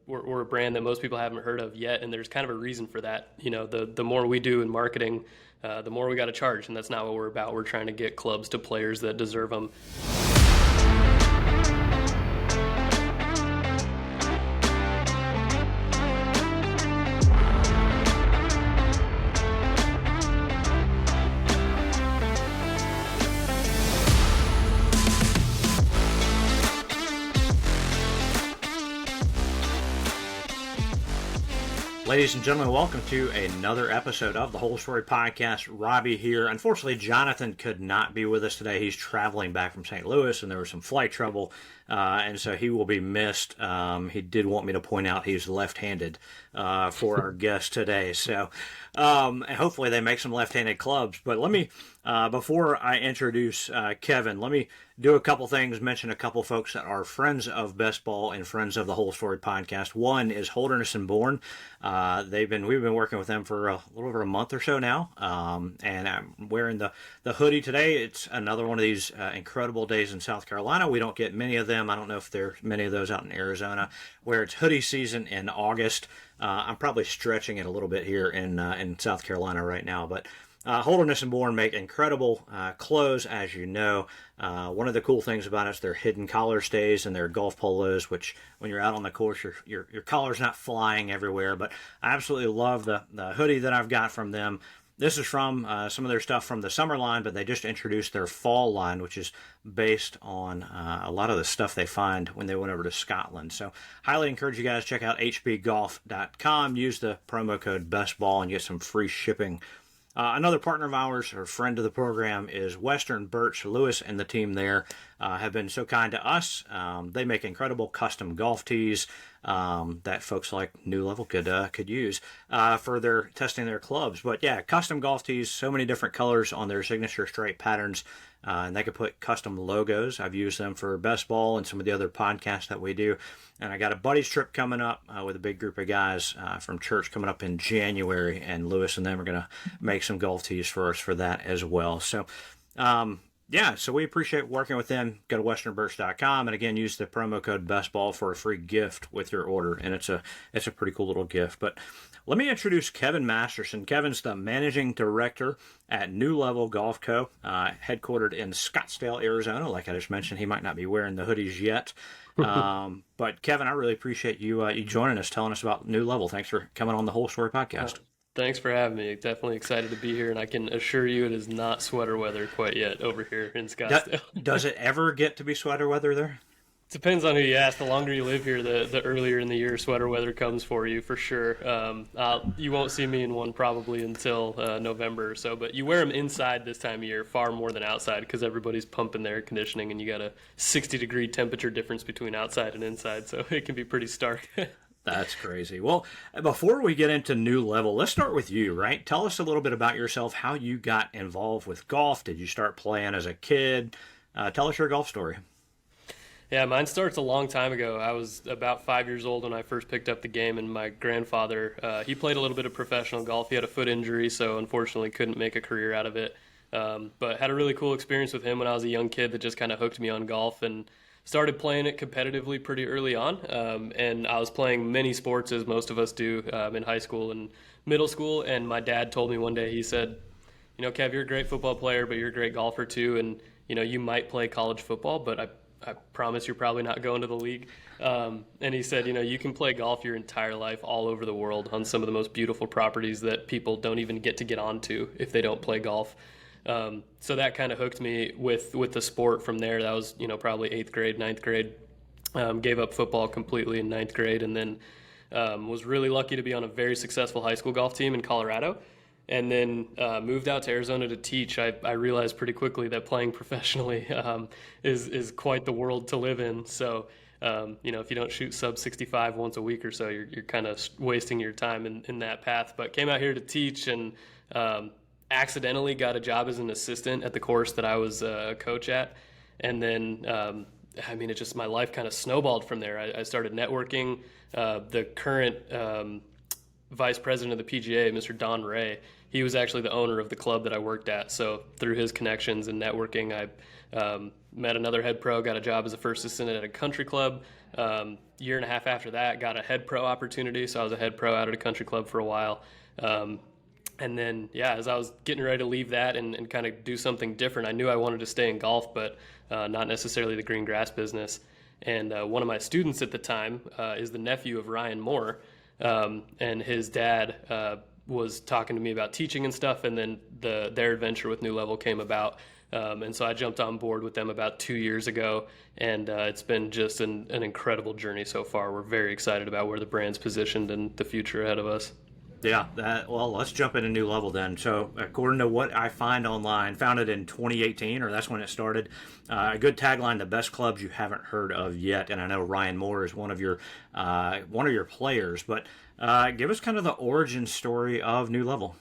We're a brand that most people haven't heard of yet, and there's kind of a reason for that. The more we do in marketing, the more we got to charge, and that's not what we're about. We're trying to get clubs to players that deserve them. Ladies and gentlemen, welcome to another episode of the Whole Story Podcast. Robbie here. Unfortunately, Jonathan could not be with us today. He's traveling back from St. Louis, and there was some flight trouble, and so he will be missed. He did want me to point out he's left-handed for our guest today. So hopefully they make some left-handed clubs. But let me, before I introduce Kevin, let me do a couple things, mention a couple folks that are friends of BestBall and friends of the Whole Story Podcast. One is Holderness and Bourne. We've been working with them for a little over a month or so now, and I'm wearing the hoodie today. It's another one of these incredible days in South Carolina. We don't get many of them. I don't know if there are many of those out in Arizona, where it's hoodie season in August. I'm probably stretching it a little bit here in South Carolina right now, but Holderness and Bourne make incredible clothes, as you know. One of the cool things about it is their hidden collar stays and their golf polos, which when you're out on the course, your collar's not flying everywhere. But I absolutely love the hoodie that I've got from them. This is from some of their stuff from the summer line, but they just introduced their fall line, which is based on a lot of the stuff they find when they went over to Scotland. So highly encourage you guys to check out hbgolf.com. Use the promo code BESTBALL and get some free shipping. Another partner of ours, or friend of the program, is Western Birch. Lewis and the team there have been so kind to us. They make incredible custom golf tees that folks like New Level could use for their testing their clubs. But yeah, custom golf tees, so many different colors on their signature straight patterns. And they could put custom logos. I've used them for Best Ball and some of the other podcasts that we do. And I got a buddies trip coming up with a big group of guys from church coming up in January. And Lewis and them are going to make some golf tees for us for that as well. So, so we appreciate working with them. Go to westernbirch.com. And again, use the promo code BESTBALL for a free gift with your order. And it's a pretty cool little gift. But let me introduce Kevin Masterson. Kevin's the managing director at New Level Golf Co., headquartered in Scottsdale, Arizona. Like I just mentioned, he might not be wearing the hoodies yet. But Kevin, I really appreciate you joining us, telling us about New Level. Thanks for coming on the Whole Story Podcast. Thanks for having me. Definitely excited to be here, and I can assure you it is not sweater weather quite yet over here in Scottsdale. Does it ever get to be sweater weather there? Depends on who you ask. The longer you live here, the earlier in the year sweater weather comes for you, for sure. You won't see me in one probably until November or so, but you wear them inside this time of year far more than outside because everybody's pumping their air conditioning, and you got a 60-degree temperature difference between outside and inside, so it can be pretty stark. That's crazy. Well, before we get into New Level, let's start with you, right? Tell us a little bit about yourself, how you got involved with golf. Did you start playing as a kid? Tell us your golf story. Yeah, mine starts a long time ago. I was about 5 years old when I first picked up the game, and my grandfather, he played a little bit of professional golf. He had a foot injury, so unfortunately couldn't make a career out of it. But had a really cool experience with him when I was a young kid that just kind of hooked me on golf, and started playing it competitively pretty early on. And I was playing many sports, as most of us do, in high school and middle school. And my dad told me one day, he said, Kev, you're a great football player, but you're a great golfer too. And, you might play college football, but I promise you're probably not going to the league. And he said, you can play golf your entire life all over the world on some of the most beautiful properties that people don't even get onto if they don't play golf. So that kind of hooked me with the sport from there. That was, probably 8th grade, 9th grade. Gave up football completely in 9th grade, and then was really lucky to be on a very successful high school golf team in Colorado. And then moved out to Arizona to teach. I realized pretty quickly that playing professionally is quite the world to live in. So, if you don't shoot sub 65 once a week or so, you're kind of wasting your time in that path. But came out here to teach, and accidentally got a job as an assistant at the course that I was a coach at. And then, my life kind of snowballed from there. I started networking. The current vice president of the PGA, Mr. Don Ray, he was actually the owner of the club that I worked at. So through his connections and networking, Met another head pro, got a job as a first assistant at a country club. Year and a half after that, got a head pro opportunity. So I was a head pro out at a country club for a while. And then, yeah, as I was getting ready to leave that and kind of do something different, I knew I wanted to stay in golf, but not necessarily the green grass business. And one of my students at the time is the nephew of Ryan Moore, and his dad was talking to me about teaching and stuff, and then their adventure with New Level came about. And so I jumped on board with them about 2 years ago, and it's been just an incredible journey so far. We're very excited about where the brand's positioned and the future ahead of us. Yeah, well, let's jump into New Level then. So, according to what I find online, founded in 2018, or that's when it started. A good tagline: "The best clubs you haven't heard of yet." And I know Ryan Moore is one of your players, but give us kind of the origin story of New Level.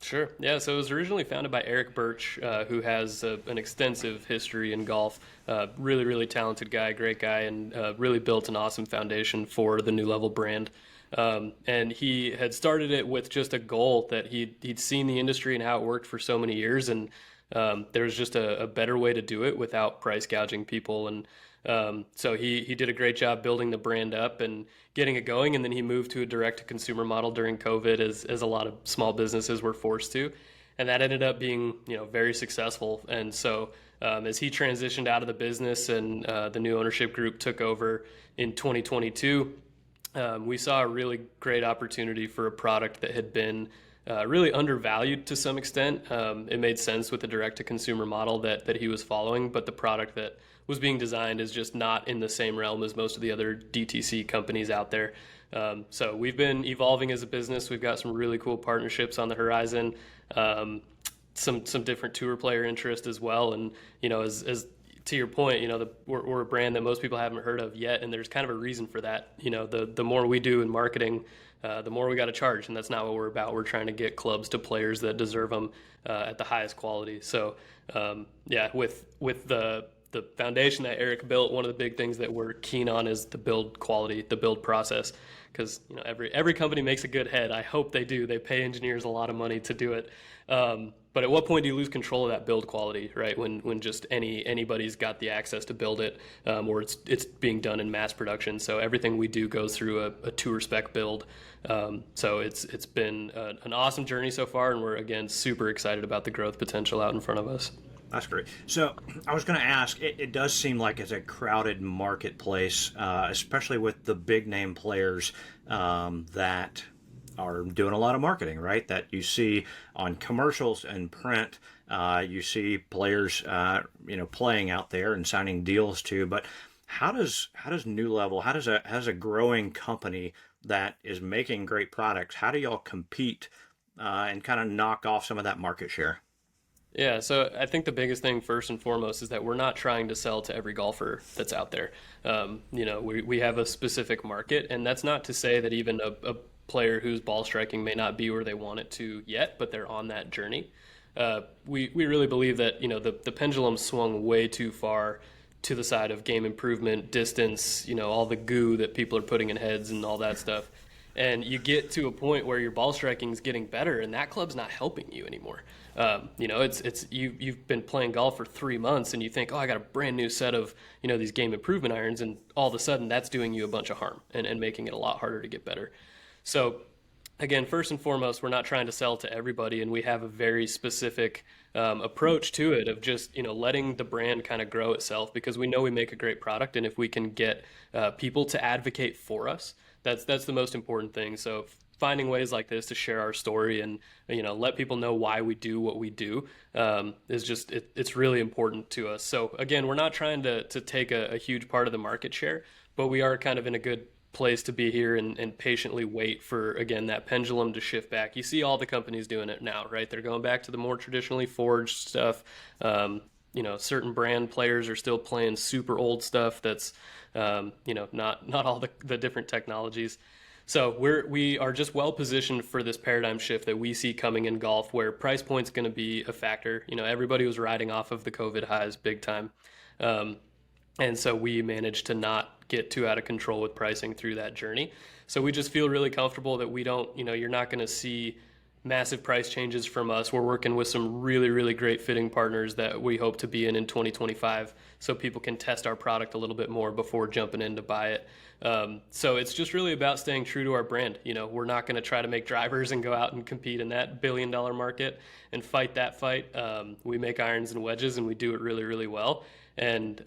Sure. Yeah, so it was originally founded by Eric Birch, who has an extensive history in golf. Really, really talented guy, great guy, and really built an awesome foundation for the New Level brand. And he had started it with just a goal that he'd seen the industry and how it worked for so many years, and there was just a better way to do it without price gouging people. And so he did a great job building the brand up and getting it going, and then he moved to a direct-to-consumer model during COVID, as a lot of small businesses were forced to, and that ended up being very successful. And so as he transitioned out of the business and the new ownership group took over in 2022, we saw a really great opportunity for a product that had been really undervalued to some extent. It made sense with the direct-to-consumer model that he was following, but the product that was being designed is just not in the same realm as most of the other DTC companies out there. So we've been evolving as a business. We've got some really cool partnerships on the horizon, some different tour player interest as well. And as to your point, we're a brand that most people haven't heard of yet, and there's kind of a reason for that. The more we do in marketing, the more we got to charge, and that's not what we're about. We're trying to get clubs to players that deserve them at the highest quality. So, with the foundation that Eric built, one of the big things that we're keen on is the build quality, the build process, because every company makes a good head. I hope they do. They pay engineers a lot of money to do it. But at what point do you lose control of that build quality, right? When just anybody's got the access to build it, or it's being done in mass production. So everything we do goes through a tour spec build. So it's been an awesome journey so far, and we're again super excited about the growth potential out in front of us. That's great. So I was going to ask, it does seem like it's a crowded marketplace, especially with the big name players that are doing a lot of marketing, right? That you see on commercials and print. You see players, playing out there and signing deals too. But how does New Level, how does a growing company that is making great products, how do y'all compete and kind of knock off some of that market share? Yeah, so I think the biggest thing first and foremost is that we're not trying to sell to every golfer that's out there. We have a specific market, and that's not to say that even a player whose ball striking may not be where they want it to yet, but they're on that journey. We really believe that the pendulum swung way too far to the side of game improvement, distance, all the goo that people are putting in heads and all that stuff. And you get to a point where your ball striking is getting better, and that club's not helping you anymore. You've been playing golf for 3 months, and you think, oh, I got a brand new set of these game improvement irons, and all of a sudden that's doing you a bunch of harm and making it a lot harder to get better. So again, first and foremost, we're not trying to sell to everybody, and we have a very specific approach to it of just letting the brand kind of grow itself, because we know we make a great product, and if we can get people to advocate for us, that's the most important thing. So finding ways like this to share our story and let people know why we do what we do is just it's really important to us. So again, we're not trying to take a huge part of the market share, but we are kind of in a good place to be here and patiently wait for, again, that pendulum to shift back. You see all the companies doing it now, right? They're going back to the more traditionally forged stuff. Certain brand players are still playing super old stuff that's not all the different technologies. So we are just well positioned for this paradigm shift that we see coming in golf, where price point's going to be a factor. Everybody was riding off of the COVID highs big time. And so we managed to not get too out of control with pricing through that journey. So we just feel really comfortable that we don't, you're not going to see massive price changes from us. We're working with some really, really great fitting partners that we hope to be in 2025 so people can test our product a little bit more before jumping in to buy it. So it's just really about staying true to our brand. We're not going to try to make drivers and go out and compete in that billion-dollar market and fight that fight. We make irons and wedges, and we do it really, really well. And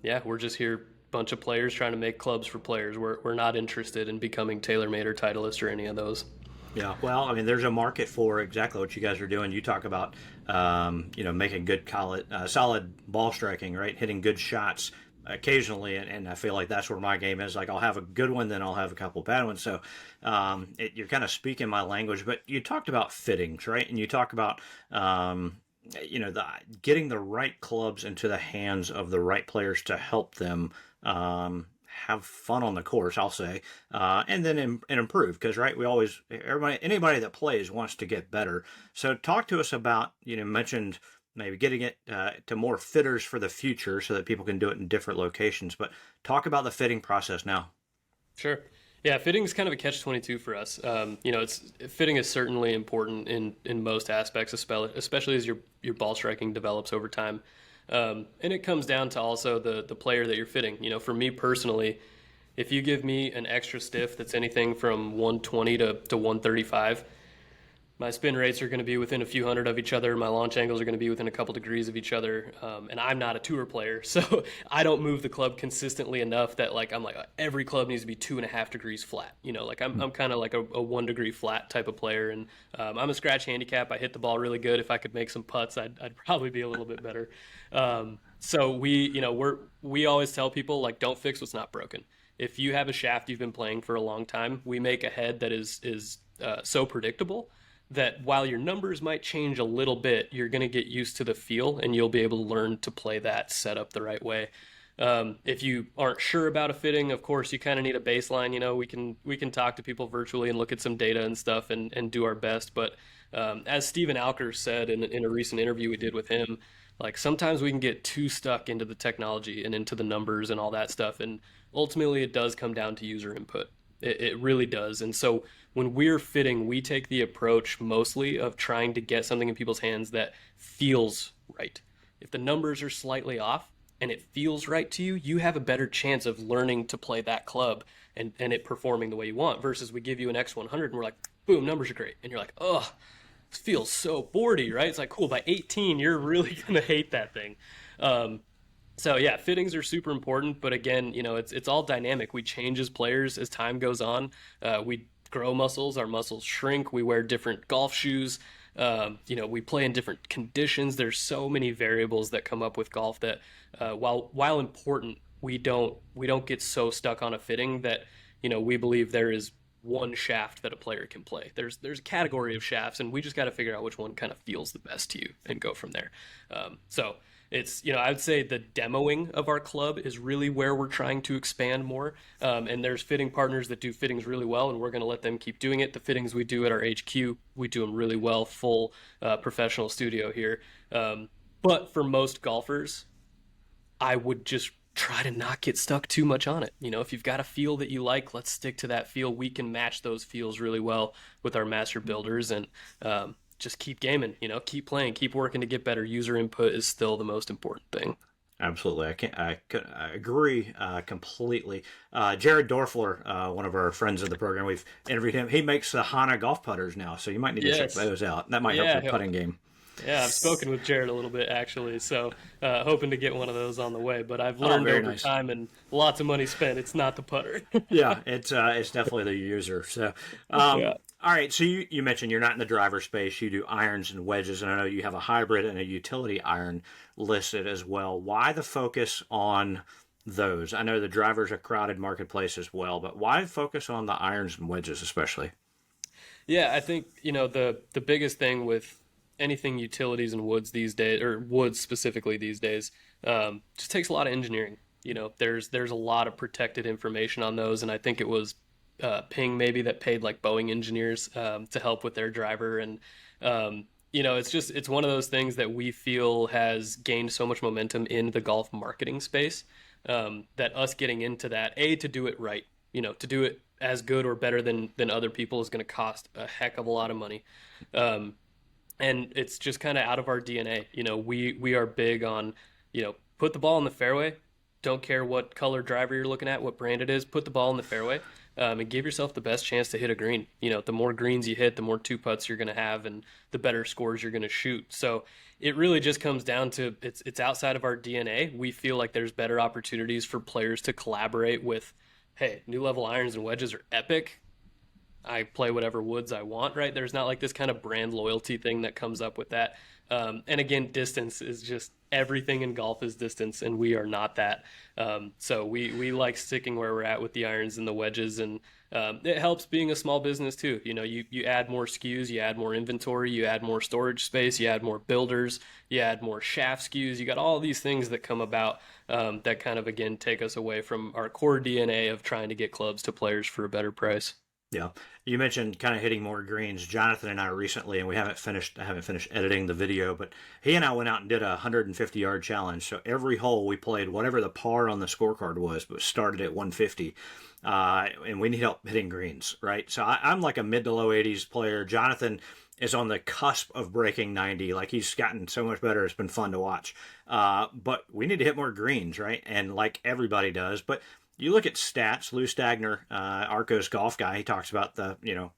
yeah, we're just here, bunch of players trying to make clubs for players. We're not interested in becoming TaylorMade or Titleist or any of those. Yeah, well, I mean, there's a market for exactly what you guys are doing. You talk about, making good solid ball striking, right? Hitting good shots occasionally, and I feel like that's where my game is. Like, I'll have a good one, then I'll have a couple bad ones. So you're kind of speaking my language. But you talked about fittings, right? And you talk about, getting the right clubs into the hands of the right players to help them have fun on the course, I'll say, and then and improve, because right, anybody that plays wants to get better. So talk to us about, mentioned maybe getting it to more fitters for the future so that people can do it in different locations, but talk about the fitting process now. Sure. Yeah, fitting is kind of a catch-22 for us. Fitting is certainly important in most aspects, especially as your ball striking develops over time. And it comes down to also the player that you're fitting. For me personally, if you give me an extra stiff that's anything from 120 to 135, my spin rates are going to be within a few hundred of each other. My launch angles are going to be within a couple degrees of each other. And I'm not a tour player, so I don't move the club consistently enough that I'm like every club needs to be 2.5 degrees flat. I'm kind of like a 1 degree flat type of player. And I'm a scratch handicap. I hit the ball really good. If I could make some putts, I'd probably be a little bit better. So we always tell people, don't fix what's not broken. If you have a shaft you've been playing for a long time, we make a head that is so predictable that while your numbers might change a little bit, you're going to get used to the feel and you'll be able to learn to play that setup the right way. If you aren't sure about a fitting, of course, you kind of need a baseline. We can talk to people virtually and look at some data and stuff and do our best. But as Steven Alker said in a recent interview we did with him, sometimes we can get too stuck into the technology and into the numbers and all that stuff. And ultimately, it does come down to user input. It really does. And so when we're fitting, we take the approach mostly of trying to get something in people's hands that feels right. If the numbers are slightly off and it feels right to you, you have a better chance of learning to play that club and it performing the way you want, versus we give you an X100 and we're like, boom, numbers are great. And you're like, oh, this feels so boardy, right? It's like, cool, by 18, you're really going to hate that thing. So yeah, fittings are super important, but again, it's all dynamic. We change as players as time goes on. We grow muscles, our muscles shrink. We wear different golf shoes. We play in different conditions. There's so many variables that come up with golf that, while important, we don't get so stuck on a fitting that, we believe there is one shaft that a player can play. There's a category of shafts, and we just got to figure out which one kind of feels the best to you and go from there. So it's, I would say the demoing of our club is really where we're trying to expand more. And there's fitting partners that do fittings really well, and we're going to let them keep doing it. The fittings we do at our HQ, we do them really well, full professional studio here. But for most golfers, I would just try to not get stuck too much on it. If you've got a feel that you like, let's stick to that feel. We can match those feels really well with our master builders, and just keep gaming, keep playing, keep working to get better. User input is still the most important thing. Absolutely. I agree completely. Jared Dorfler, one of our friends of the program, we've interviewed him. He makes the Hana golf putters now, so you might need to check those out. That might help your putting game. Yeah, I've spoken with Jared a little bit, actually, so hoping to get one of those on the way. But I've learned over time, and lots of money spent, it's not the putter. Yeah, it's definitely the user. So, all right, so you mentioned you're not in the driver space. You do irons and wedges, and I know you have a hybrid and a utility iron listed as well. Why the focus on those? I know the driver's a crowded marketplace as well, but why focus on the irons and wedges especially? Yeah, I think, the biggest thing with anything utilities and woods these days, or woods specifically these days, just takes a lot of engineering. There's a lot of protected information on those, and I think it was Ping maybe that paid Boeing engineers to help with their driver. And it's one of those things that we feel has gained so much momentum in the golf marketing space, that us getting into that, to do it right, to do it as good or better than other people is going to cost a heck of a lot of money. Um, and it's just kind of out of our DNA. We are big on, put the ball in the fairway. Don't care what color driver you're looking at, what brand it is. Put the ball in the fairway, and give yourself the best chance to hit a green. The more greens you hit, the more two putts you're going to have, and the better scores you're going to shoot. So it really just comes down to it's outside of our DNA. We feel like there's better opportunities for players to collaborate with. Hey, new level irons and wedges are epic. I play whatever woods I want, right? There's not like this kind of brand loyalty thing that comes up with that. And again, distance is just everything in golf is distance, and we are not that. So we like sticking where we're at with the irons and the wedges, and it helps being a small business too. You add more SKUs, you add more inventory, you add more storage space, you add more builders, you add more shaft SKUs. You got all these things that come about that kind of again take us away from our core DNA of trying to get clubs to players for a better price. Yeah, you mentioned kind of hitting more greens. Jonathan and I recently, and we haven't finished. I haven't finished editing the video, but he and I went out and did a 150-yard challenge. So every hole we played whatever the par on the scorecard was, but started at 150. And we need help hitting greens, right? So I'm like a mid to low 80s player. Jonathan is on the cusp of breaking 90. Like he's gotten so much better. It's been fun to watch. But we need to hit more greens, right? And like everybody does, but you look at stats. Lou Stagner, Arcos golf guy, he talks about the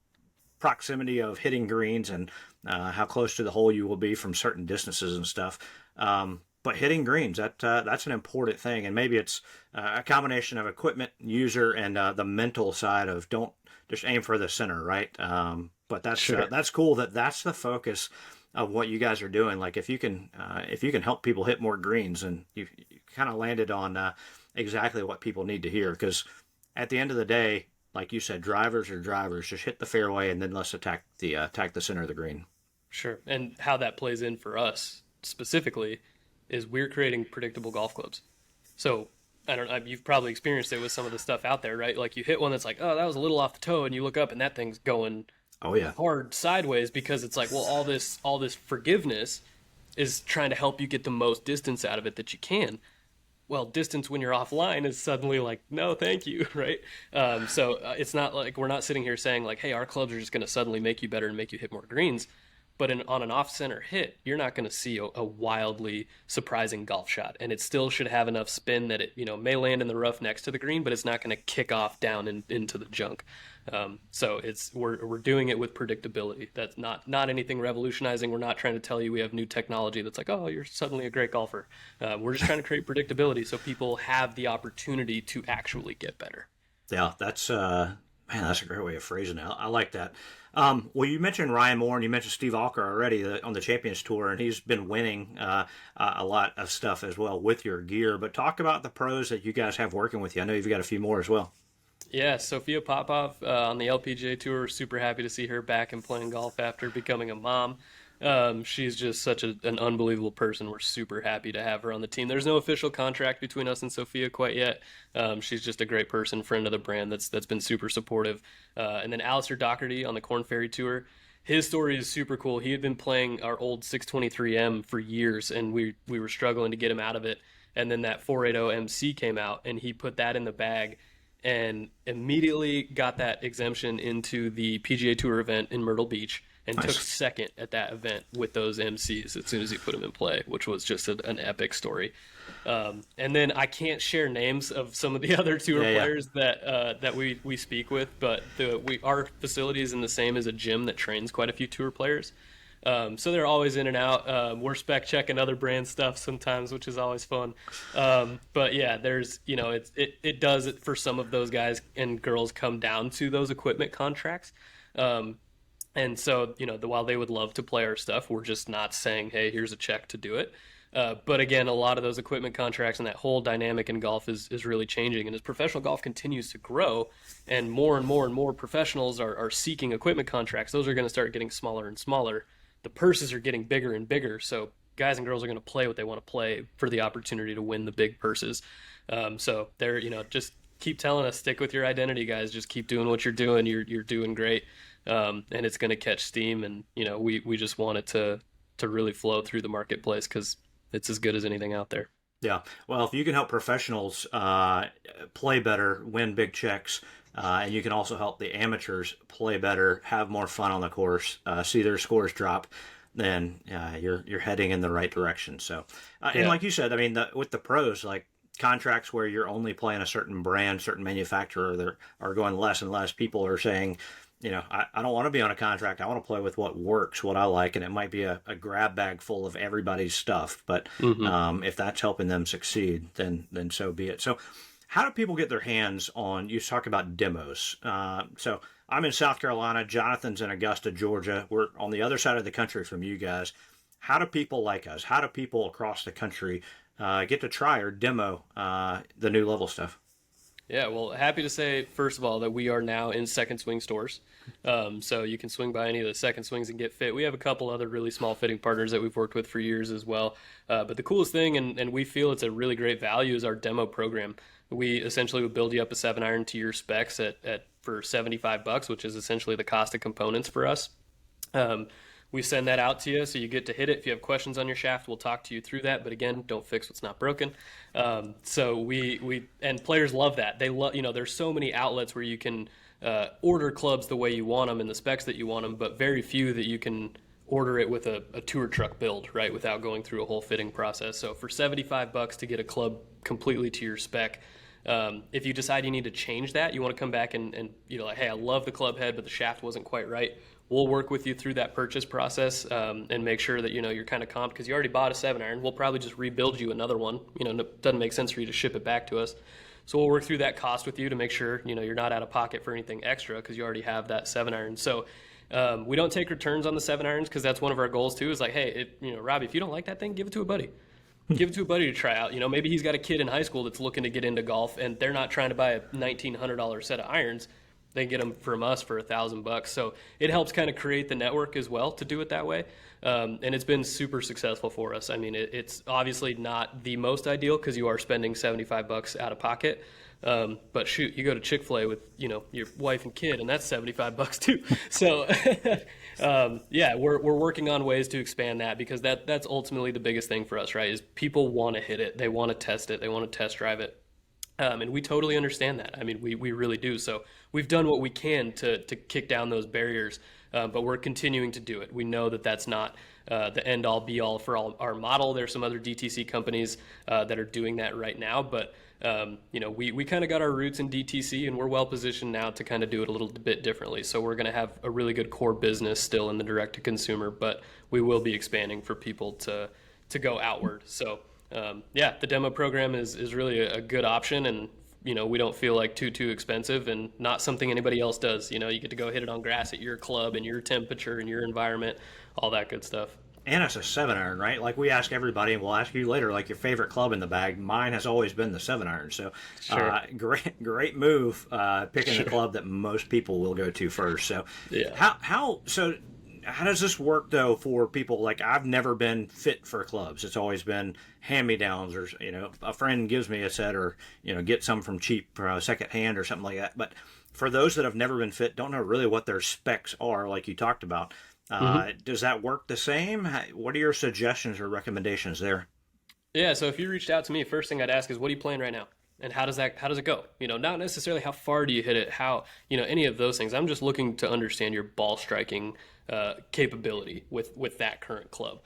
proximity of hitting greens and how close to the hole you will be from certain distances and stuff. But hitting greens, that's an important thing, and maybe it's a combination of equipment, user, and the mental side of don't just aim for the center, right? But that's cool that's the focus of what you guys are doing. Like if you can help people hit more greens, and you kind of landed on exactly what people need to hear, because at the end of the day, like you said, drivers are drivers. Just hit the fairway, and then let's attack the center of the green. Sure. And how that plays in for us specifically is we're creating predictable golf clubs. So I don't know, you've probably experienced it with some of the stuff out there, right? Like you hit one that's like, oh, that was a little off the toe, and you look up and that thing's going Oh yeah, hard sideways because it's like, well, all this forgiveness is trying to help you get the most distance out of it that you can. Well, distance when you're offline is suddenly like, no, thank you, right? So it's not like we're not sitting here saying like, hey, our clubs are just going to suddenly make you better and make you hit more greens. But on an off-center hit, you're not going to see a wildly surprising golf shot, and it still should have enough spin that it may land in the rough next to the green, but it's not going to kick off down into the junk. So we're doing it with predictability. That's not anything revolutionizing. We're not trying to tell you we have new technology that's like, oh, you're suddenly a great golfer. We're just trying to create predictability so people have the opportunity to actually get better. yeah. That's man, that's a great way of phrasing it. I like that. Well, you mentioned Ryan Moore and you mentioned Steve Alker already on the Champions Tour, and he's been winning a lot of stuff as well with your gear. But talk about the pros that you guys have working with you. I know you've got a few more as well. Yeah, Sophia Popov on the LPGA Tour. Super happy to see her back and playing golf after becoming a mom. She's just such an unbelievable person. We're super happy to have her on the team. There's no official contract between us and Sophia quite yet. She's just a great person, friend of the brand that's been super supportive. And then Alistair Doherty on the Corn Ferry Tour. His story is super cool. He had been playing our old 623M for years, and we were struggling to get him out of it. And then that 480 MC came out, and he put that in the bag and immediately got that exemption into the PGA Tour event in Myrtle Beach and Nice. took second at that event with those MCs as soon as he put them in play, which was just an epic story. And then I can't share names of some of the other tour Yeah, yeah. players that we speak with, but our facility is in the same as a gym that trains quite a few tour players. So they're always in and out. We're spec checking other brand stuff sometimes, which is always fun. But yeah, there's it does for some of those guys and girls come down to those equipment contracts. And so while they would love to play our stuff, we're just not saying, hey, here's a check to do it. But again, a lot of those equipment contracts and that whole dynamic in golf is really changing. And as professional golf continues to grow and more professionals are seeking equipment contracts, those are going to start getting smaller and smaller. The purses are getting bigger and bigger. So guys and girls are going to play what they want to play for the opportunity to win the big purses. So they're, just keep telling us, stick with your identity, guys. Just keep doing what you're doing. You're doing great. And it's going to catch steam. And, we just want it to really flow through the marketplace because it's as good as anything out there. Yeah. Well, if you can help professionals play better, win big checks, and you can also help the amateurs play better, have more fun on the course, see their scores drop, then you're heading in the right direction. So, and Yeah. like you said, I mean, with the pros, like contracts where you're only playing a certain brand, certain manufacturer, that are going less and less. People are saying, I don't want to be on a contract. I want to play with what works, what I like, and it might be a grab bag full of everybody's stuff. But Hmm. if that's helping them succeed, then so be it. So, how do people get their hands on? You talk about demos. So I'm in South Carolina. Jonathan's in Augusta, Georgia. We're on the other side of the country from you guys. How do people like us? How do people across the country get to try or demo the new level stuff? Yeah, well, happy to say, first of all, that we are now in second swing stores. So you can swing by any of the second swings and get fit. We have a couple other really small fitting partners that we've worked with for years as well. But the coolest thing, and we feel it's a really great value, is our demo program. We essentially would build you up a 7 iron to your specs at for $75, which is essentially the cost of components for us. Um, we send that out to you so you get to hit it. If you have questions on your shaft, we'll talk to you through that. But again, don't fix what's not broken. So we and players love that. They love, there's so many outlets where you can order clubs the way you want them and the specs that you want them, but very few that you can order it with a tour truck build, right, without going through a whole fitting process. So for $75 to get a club completely to your spec, if you decide you need to change that, you want to come back and like, hey, I love the club head, but the shaft wasn't quite right. We'll work with you through that purchase process and make sure that you're kind of comped because you already bought a 7 iron. We'll probably just rebuild you another one. It doesn't make sense for you to ship it back to us. So we'll work through that cost with you to make sure you're not out of pocket for anything extra because you already have that 7 iron. So we don't take returns on the 7 irons because that's one of our goals too. Is like, hey, Robbie, if you don't like that thing, give it to a buddy. Give it to a buddy to try out. Maybe he's got a kid in high school that's looking to get into golf, and they're not trying to buy a $1,900 set of irons. They get them from us for $1,000. So it helps kind of create the network as well to do it that way. And it's been super successful for us. I mean, it's obviously not the most ideal because you are spending $75 out of pocket. But shoot, you go to Chick-fil-A with your wife and kid, and that's $75 too. So yeah, we're working on ways to expand that because that's ultimately the biggest thing for us, right? Is people want to hit it, they want to test it, they want to test drive it. And we totally understand that. I mean, we really do. So we've done what we can to kick down those barriers, but we're continuing to do it. We know that that's not the end all be all for all our model. There's some other DTC companies that are doing that right now, but we kind of got our roots in DTC, and we're well positioned now to kind of do it a little bit differently. So we're going to have a really good core business still in the direct to consumer, but we will be expanding for people to go outward. So. Yeah, the demo program is really a good option, and we don't feel like too expensive, and not something anybody else does. You get to go hit it on grass at your club and your temperature and your environment, all that good stuff. And it's a 7 iron, right? Like we ask everybody, and we'll ask you later, like your favorite club in the bag. Mine has always been the 7 iron. So, Sure. great move picking the Sure. club that most people will go to first. So, Yeah. how does this work though for people? Like I've never been fit for clubs. It's always been hand me downs, or a friend gives me a set, or get some from cheap second hand or something like that. But for those that have never been fit, don't know really what their specs are, like you talked about. Hmm. Does that work the same? What are your suggestions or recommendations there? Yeah. So if you reached out to me, first thing I'd ask is, what are you playing right now? And how does it go? Not necessarily how far do you hit it, how, any of those things. I'm just looking to understand your ball striking capability with that current club.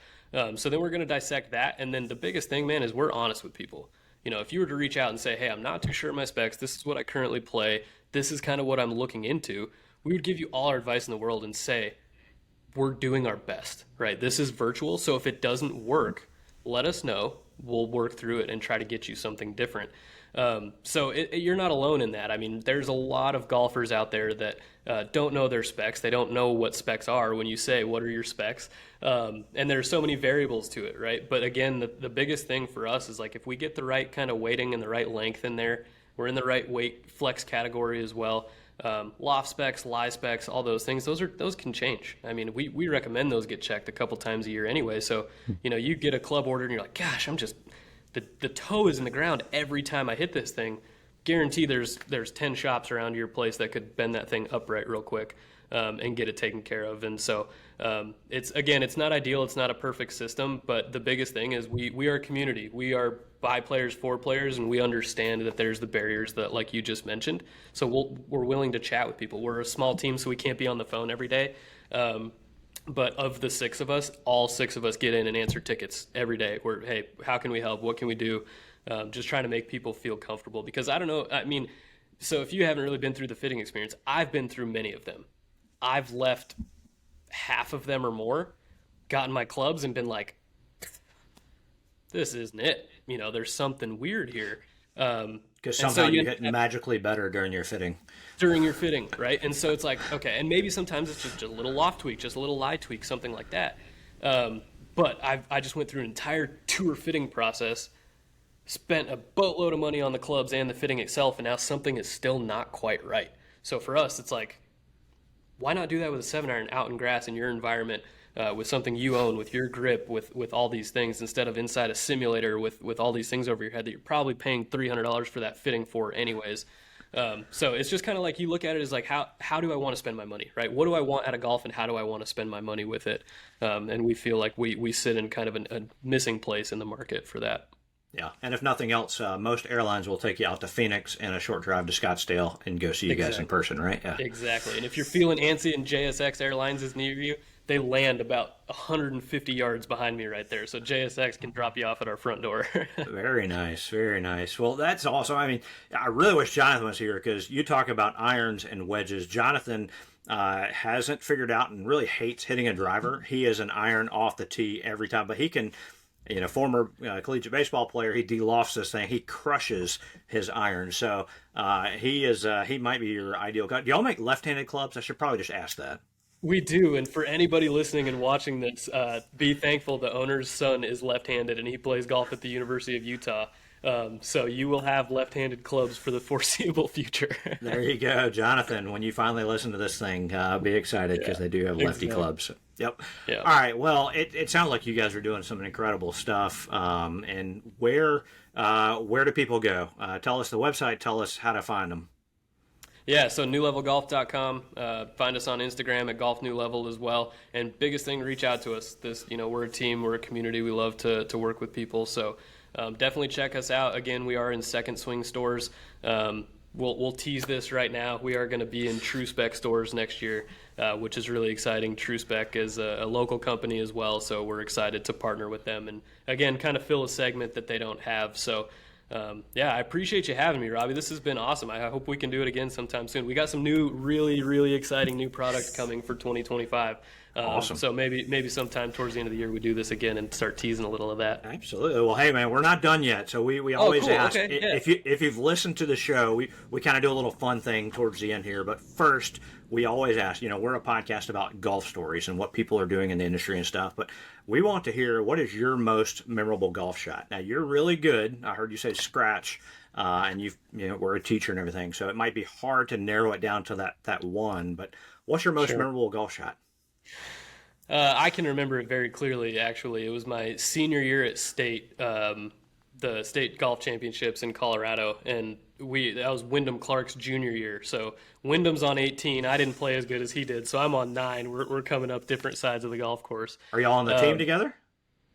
So then we're going to dissect that. And then the biggest thing, man, is we're honest with people. If you were to reach out and say, hey, I'm not too sure of my specs, this is what I currently play, this is kind of what I'm looking into, we would give you all our advice in the world and say, we're doing our best, right? This is virtual. So if it doesn't work, let us know. We'll work through it and try to get you something different. So you're not alone in that. I mean, there's a lot of golfers out there that don't know their specs. They don't know what specs are when you say, what are your specs? And there's so many variables to it, right? But again, the biggest thing for us is like if we get the right kind of weighting and the right length in there, we're in the right weight flex category as well. Loft specs, lie specs, all those things, those can change. I mean, we recommend those get checked a couple times a year anyway. So, you get a club order and you're like, gosh, the toe is in the ground every time I hit this thing. Guarantee there's 10 shops around your place that could bend that thing upright real quick and get it taken care of. And so it's not ideal. It's not a perfect system, but the biggest thing is we are a community. We are by players for players, and we understand that there's the barriers that, like you just mentioned. So we're willing to chat with people. We're a small team, so we can't be on the phone every day. But of the 6 of us, all 6 of us get in and answer tickets every day. We're, hey, how can we help? What can we do? Just trying to make people feel comfortable. Because I don't know, I mean, so if you haven't really been through the fitting experience, I've been through many of them. I've left half of them or more, gotten my clubs and been like, this isn't it. You know, there's something weird here. Because somehow you hit magically better during your fitting. During your fitting, right? And so it's like, okay, and maybe sometimes it's just a little loft tweak, just a little lie tweak, something like that. But I just went through an entire tour fitting process, spent a boatload of money on the clubs and the fitting itself, and now something is still not quite right. So for us, it's like, why not do that with a 7-iron out in grass in your environment, with something you own, with your grip, with all these things, instead of inside a simulator with all these things over your head that you're probably paying $300 for that fitting for anyways. So it's just kind of like, you look at it as like, how do I want to spend my money, right? What do I want out of golf, and how do I want to spend my money with it? And we feel like we sit in kind of a missing place in the market for that. Yeah, and if nothing else, most airlines will take you out to Phoenix and a short drive to Scottsdale and go see you guys in person, right? Yeah. Exactly. And if you're feeling antsy and JSX Airlines is near you, they land about 150 yards behind me right there. So JSX can drop you off at our front door. Very nice. Very nice. Well, that's awesome. I mean, I really wish Jonathan was here, because you talk about irons and wedges. Jonathan hasn't figured out and really hates hitting a driver. He is an iron off the tee every time, but he can, you know, former collegiate baseball player, he de-lofts this thing. He crushes his iron. So he might be your ideal guy. Do y'all make left-handed clubs? I should probably just ask that. We do, and for anybody listening and watching this, be thankful the owner's son is left-handed, and he plays golf at the University of Utah. So you will have left-handed clubs for the foreseeable future. There you go, Jonathan. When you finally listen to this thing, be excited, because they do have lefty clubs. Yep. Yeah. All right. Well, it sounds like you guys are doing some incredible stuff. And where do people go? Tell us the website. Tell us how to find them. Yeah, so newlevelgolf.com. Find us on Instagram at Golf New Level as well. And biggest thing, reach out to us. We're a team, we're a community. We love to work with people. So definitely check us out. Again, we are in Second Swing stores. We'll tease this right now. We are going to be in True Spec stores next year, which is really exciting. True Spec is a local company as well, so we're excited to partner with them and, again, kind of fill a segment that they don't have. So I appreciate you having me, Robbie. This has been awesome. I hope we can do it again sometime soon. We got some new, really, really exciting new products coming for 2025. Awesome. So maybe sometime towards the end of the year we do this again and start teasing a little of that. Absolutely. Well, hey man, we're not done yet. So we always cool. ask, okay. if you've listened to the show, we kind of do a little fun thing towards the end here. But first, we always ask, we're a podcast about golf stories and what people are doing in the industry and stuff. But we want to hear, what is your most memorable golf shot? Now, you're really good. I heard you say scratch, and we're a teacher and everything. So it might be hard to narrow it down to that one. But what's your most memorable golf shot? I can remember it very clearly, actually. It was my senior year at state, the state golf championships in Colorado, and that was Wyndham Clark's junior year. So Wyndham's on 18. I didn't play as good as he did, so I'm on 9. We're coming up different sides of the golf course. Are y'all on the team together?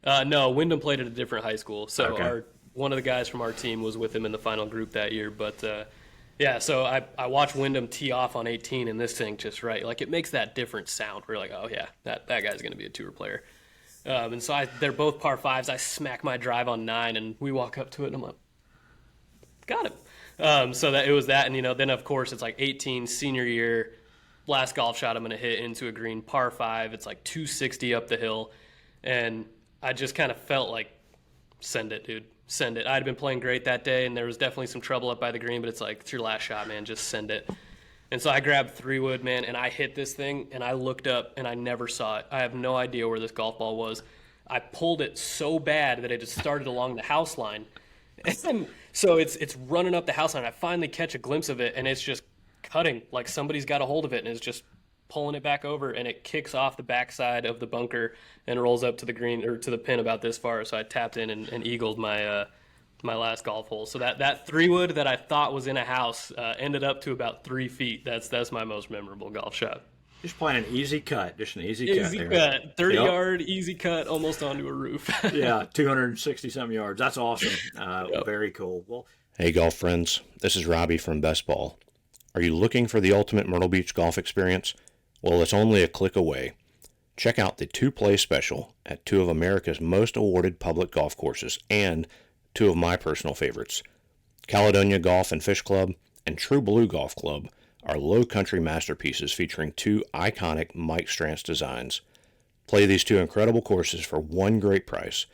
No, Wyndham played at a different high school. So one of the guys from our team was with him in the final group that year, but so I watched Wyndham tee off on 18, and this thing just it makes that different sound. We're like, oh yeah, that guy's going to be a tour player. And so they're both par 5s. I smack my drive on 9, and we walk up to it, and I'm like, got him. So that it was that, and then of course it's like 18, senior year, last golf shot I'm going to hit into a green par 5. It's like 260 up the hill, and I just kind of felt like, send it, dude. Send it. I'd been playing great that day, and there was definitely some trouble up by the green, but it's like, it's your last shot, man. Just send it. And so I grabbed 3-wood, man, and I hit this thing, and I looked up, and I never saw it. I have no idea where this golf ball was. I pulled it so bad that it just started along the house line. And so it's running up the house line. I finally catch a glimpse of it, and it's just cutting. Like somebody's got a hold of it, and it's just pulling it back over, and it kicks off the backside of the bunker and rolls up to the green, or to the pin about this far. So I tapped in and eagled my last golf hole. So that 3-wood that I thought was in a house ended up to about 3 feet. That's my most memorable golf shot. Just playing an easy cut. Just an easy cut Easy there. cut, 30 Yep. yard, easy cut, almost onto a roof. Yeah, 260 some yards. That's awesome. Yep. Very cool. Well, Hey, golf friends. This is Robbie from BestBall. Are you looking for the ultimate Myrtle Beach golf experience? Well, it's only a click away. Check out the two-play special at two of America's most awarded public golf courses and two of my personal favorites. Caledonia Golf and Fish Club and True Blue Golf Club are low country masterpieces featuring two iconic Mike Strantz designs. Play these two incredible courses for one great price.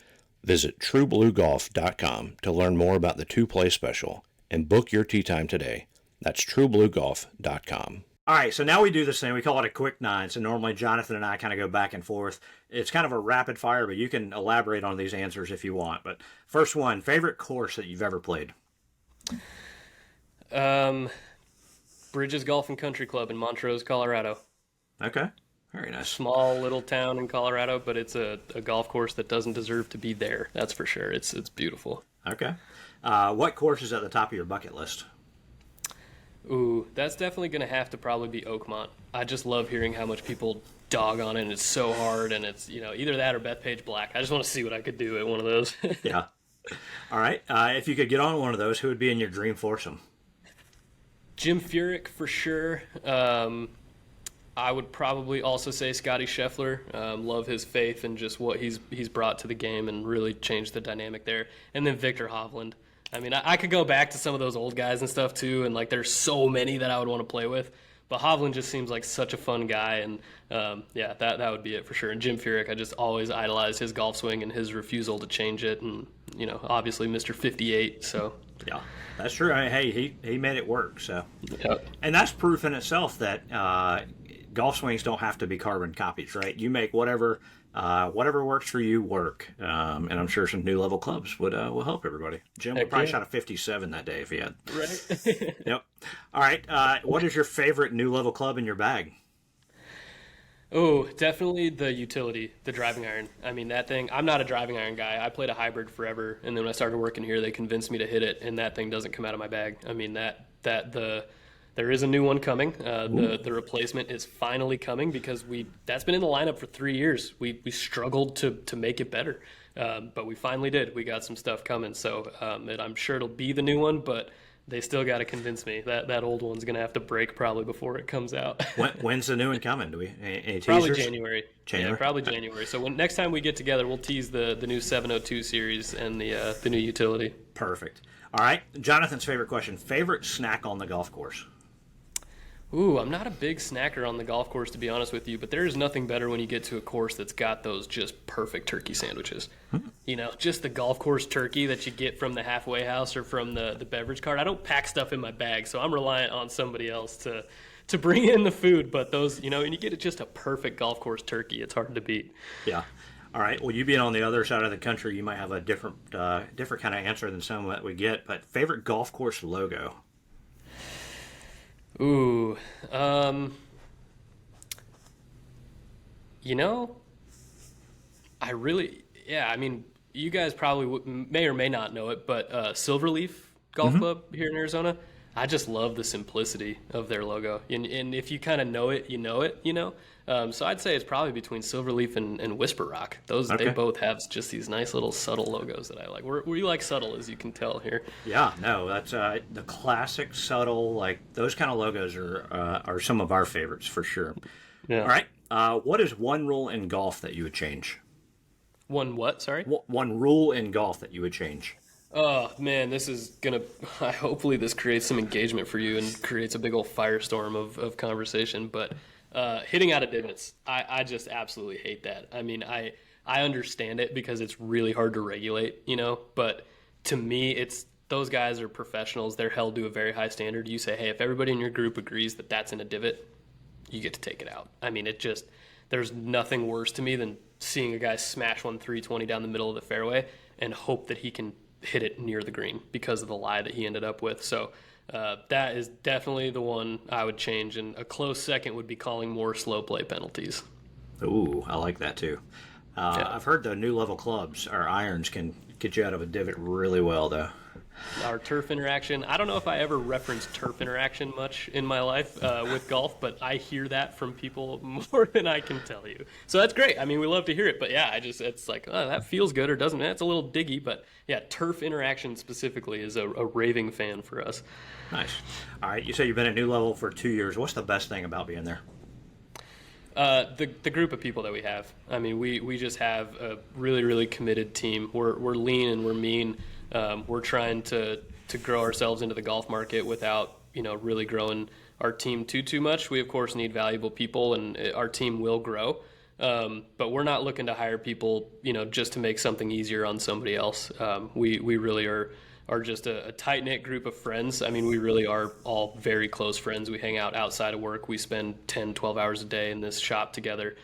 Visit truebluegolf.com to learn more about the two-play special and book your tee time today. That's truebluegolf.com. all right, so now we do this thing. We call it a quick nine. So normally Jonathan and I kind of go back and forth. It's kind of a rapid fire, but you can elaborate on these answers if you want. But first one, favorite course that you've ever played? Bridges Golf and Country Club in Montrose, Colorado. Okay, very nice. Small little town in Colorado, but it's a golf course that doesn't deserve to be there. That's for sure. It's beautiful. Okay. What course is at the top of your bucket list? Ooh, that's definitely going to have to probably be Oakmont. I just love hearing how much people dog on it, and it's so hard, and it's, either that or Bethpage Black. I just want to see what I could do at one of those. Yeah. All right. If you could get on one of those, who would be in your dream foursome? Jim Furyk for sure. I would probably also say Scotty Scheffler. Love his faith and just what he's brought to the game and really changed the dynamic there. And then Victor Hovland. I mean, I could go back to some of those old guys and stuff too, and like there's so many that I would want to play with. But Hovland just seems like such a fun guy, and yeah, that would be it for sure. And Jim Furyk, I just always idolized his golf swing and his refusal to change it, and obviously Mr. 58. So Yeah, that's true. I mean, hey, he made it work. So, yep. and that's proof in itself that golf swings don't have to be carbon copies, right? You make whatever works for you work. And I'm sure some new level clubs will help everybody. Jim would probably shot a 57 that day if he had. Right. Yep. All right. What is your favorite new level club in your bag? Oh, definitely the utility, the driving iron. I mean, that thing, I'm not a driving iron guy. I played a hybrid forever, and then when I started working here, they convinced me to hit it, and that thing doesn't come out of my bag. I mean, there is a new one coming. The replacement is finally coming because that's been in the lineup for 3 years. We struggled to make it better, but we finally did. We got some stuff coming, so and I'm sure it'll be the new one, but they still got to convince me that old one's going to have to break probably before it comes out. When's the new one coming? Do we any Probably teasers? January. January? Yeah, probably January. So next time we get together, we'll tease the new 702 series and the new utility. Perfect. All right. Jonathan's favorite question: favorite snack on the golf course? Ooh, I'm not a big snacker on the golf course, to be honest with you, but there is nothing better when you get to a course that's got those just perfect turkey sandwiches. Just the golf course turkey that you get from the halfway house or from the beverage cart. I don't pack stuff in my bag, so I'm reliant on somebody else to bring in the food. But those, and you get just a perfect golf course turkey, it's hard to beat. Yeah. All right. Well, you being on the other side of the country, you might have a different kind of answer than some that we get. But favorite golf course logo? Ooh, I mean, you guys probably may or may not know it, but Silverleaf Golf Club here in Arizona, I just love the simplicity of their logo. And if you kind of know it, you know it, So I'd say it's probably between Silverleaf and Whisper Rock. They both have just these nice little subtle logos that I like. We like subtle, as you can tell here. Yeah, no, that's the classic subtle, like those kind of logos are some of our favorites for sure. Yeah. All right. What is one rule in golf that you would change? One what? Sorry? One rule in golf that you would change? Oh, man, this is going to... Hopefully this creates some engagement for you and creates a big old firestorm of conversation. But hitting out of divots, I just absolutely hate that. I mean, I understand it because it's really hard to regulate, But to me, those guys are professionals. They're held to a very high standard. You say, hey, if everybody in your group agrees that that's in a divot, you get to take it out. I mean, there's nothing worse to me than seeing a guy smash one 320 down the middle of the fairway and hope that he can hit it near the green because of the lie that he ended up with. So that is definitely the one I would change, and a close second would be calling more slow play penalties. Ooh, I like that too. Yeah. I've heard the new level clubs or irons can get you out of a divot really well, though. our turf interaction. I don't know if I ever referenced turf interaction much in my life with golf, but I hear that from people more than I can tell you. So that's great. I mean, we love to hear it, but yeah, it's like, oh, that feels good or doesn't. It's a little diggy, but yeah, turf interaction specifically is a raving fan for us. Nice. All right, you say you've been at New Level for 2 years. What's the best thing about being there? The group of people that we have. I mean, we just have a really, really committed team. We're lean and we're mean. We're trying to grow ourselves into the golf market without, really growing our team too much. We, of course, need valuable people, and our team will grow. But we're not looking to hire people, just to make something easier on somebody else. We really are just a tight-knit group of friends. I mean, we really are all very close friends. We hang out outside of work. We spend 10, 12 hours a day in this shop together.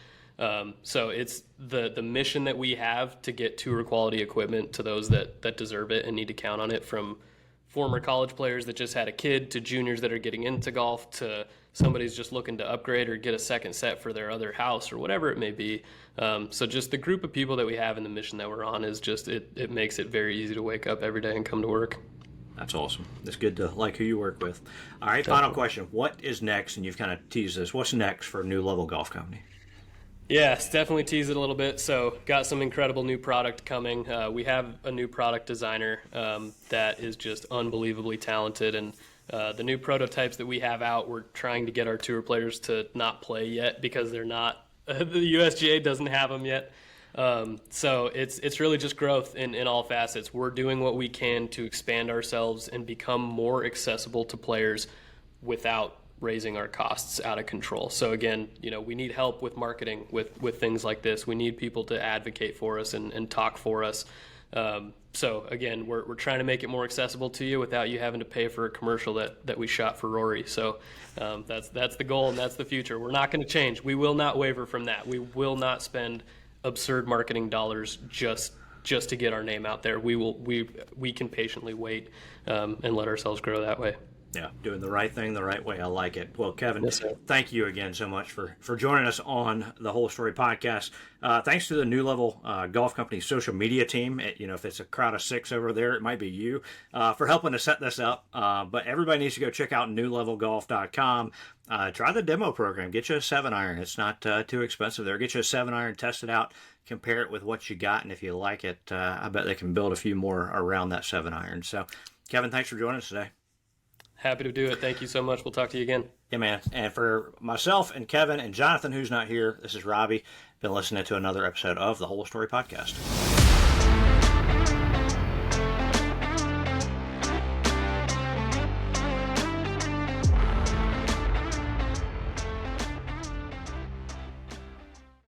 So it's the mission that we have to get tour quality equipment to those that deserve it and need to count on it, from former college players that just had a kid to juniors that are getting into golf to somebody's just looking to upgrade or get a second set for their other house or whatever it may be. So just the group of people that we have and the mission that we're on is just, it makes it very easy to wake up every day and come to work. That's awesome. It's good to like who you work with. All right, final question. What is next? And you've kind of teased this. What's next for New Level Golf Company? Yes, definitely tease it a little bit. So got some incredible new product coming. We have a new product designer that is just unbelievably talented. And the new prototypes that we have out, we're trying to get our tour players to not play yet because they're not, the USGA doesn't have them yet. So it's really just growth in all facets. We're doing what we can to expand ourselves and become more accessible to players without raising our costs out of control. So again, we need help with marketing, with things like this. We need people to advocate for us and talk for us. So again, we're trying to make it more accessible to you without you having to pay for a commercial that we shot for Rory. So that's the goal and that's the future. We're not going to change. We will not waver from that. We will not spend absurd marketing dollars just to get our name out there. We can patiently wait and let ourselves grow that way. Yeah, doing the right thing the right way. I like it. Well, Kevin, yes, thank you again so much for joining us on the Whole Story podcast. Thanks to the New Level Golf Company social media team. If it's a crowd of 6 over there, it might be you, for helping to set this up. But everybody needs to go check out newlevelgolf.com. Try the demo program. Get you a 7-iron. It's not too expensive there. Get you a 7-iron, test it out, compare it with what you got, and if you like it, I bet they can build a few more around that 7-iron. So, Kevin, thanks for joining us today. Happy to do it. Thank you so much. We'll talk to you again. Yeah, man. And for myself and Kevin and Jonathan, who's not here, this is Robbie. Been listening to another episode of the Whole Story Podcast.